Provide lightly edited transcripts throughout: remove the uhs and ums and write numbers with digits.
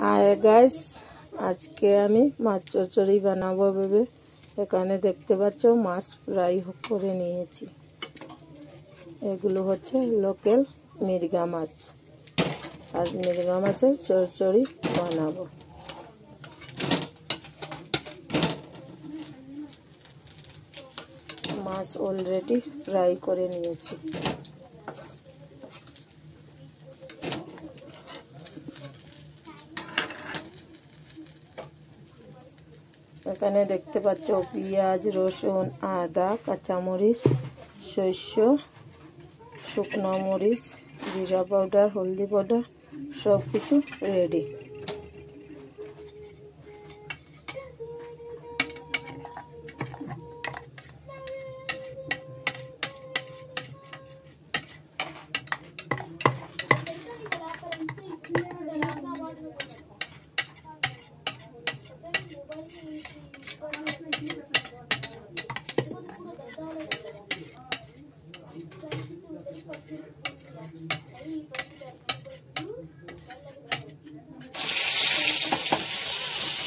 Hi guys, আজকে আমি মাছ চচ্চড়ি বানাবো ভেবে এখানে দেখতে পাচ্ছ মাছ ফ্রাই করে নিয়েছি। এগুলো হচ্ছে লোকাল মির্গা মাছ। আজ মির্গা মাছের চচ্চড়ি বানাবো। মাছ অলরেডি ফ্রাই করে নিয়েছি। এখানে দেখতে পাচ্ছ পেঁয়াজ, রসুন, আদা, কাঁচামরিচ, সরষে, শুকনো মরিচ, জিরা পাউডার, হলদি পাউডার সব কিছু রেডি।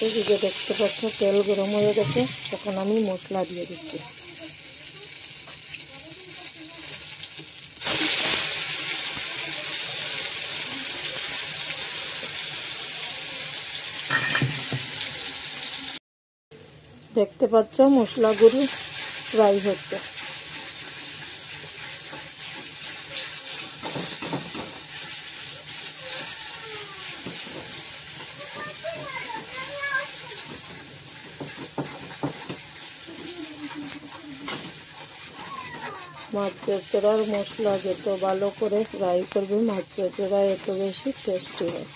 এদিকে দেখতে পাচ্ছ তেল গরম হয়ে গেছে, এখন আমি মশলা দিয়ে দিচ্ছি। দেখতে পাচ্ছ মশলাগুলো ফ্রাই হচ্ছে। মাছ চচ্চড়ার মশলা যত ভালো করে ফ্রাই করবে মাছ চচ্চড়া এত বেশি টেস্টি হয়।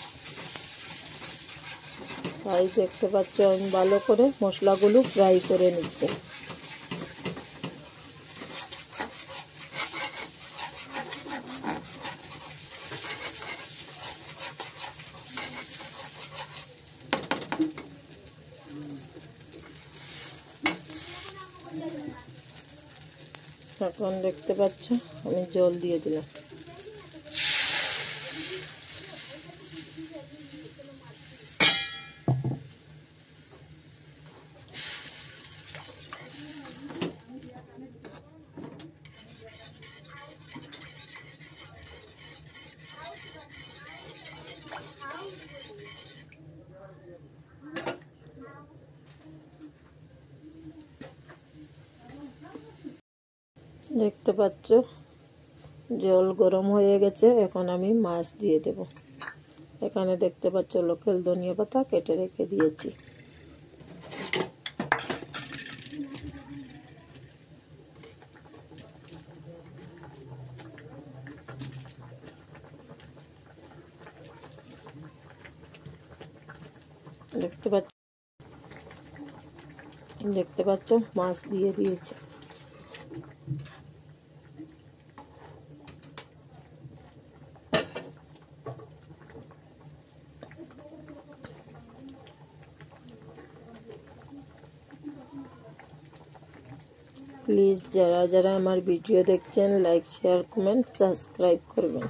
তাই দেখতে পাচ্ছ আমি ভালো করে মশলাগুলো ফ্রাই করে নিচ্ছি। এখন দেখতে পাচ্ছ আমি জল দিয়ে দিলাম। দেখতে পাচ্ছ জল গরম হয়ে গেছে, এখন আমি মাছ দিয়ে দেব। এখানে দেখতে পাচ্ছ লোকাল ধনিয়া পাতা কেটে রেখে দিয়েছি। দেখতে পাচ্ছ মাছ দিয়ে দিয়েছি। প্লিজ যারা যারা আমার ভিডিও দেখছেন লাইক, শেয়ার, কমেন্ট, সাবস্ক্রাইব করবেন।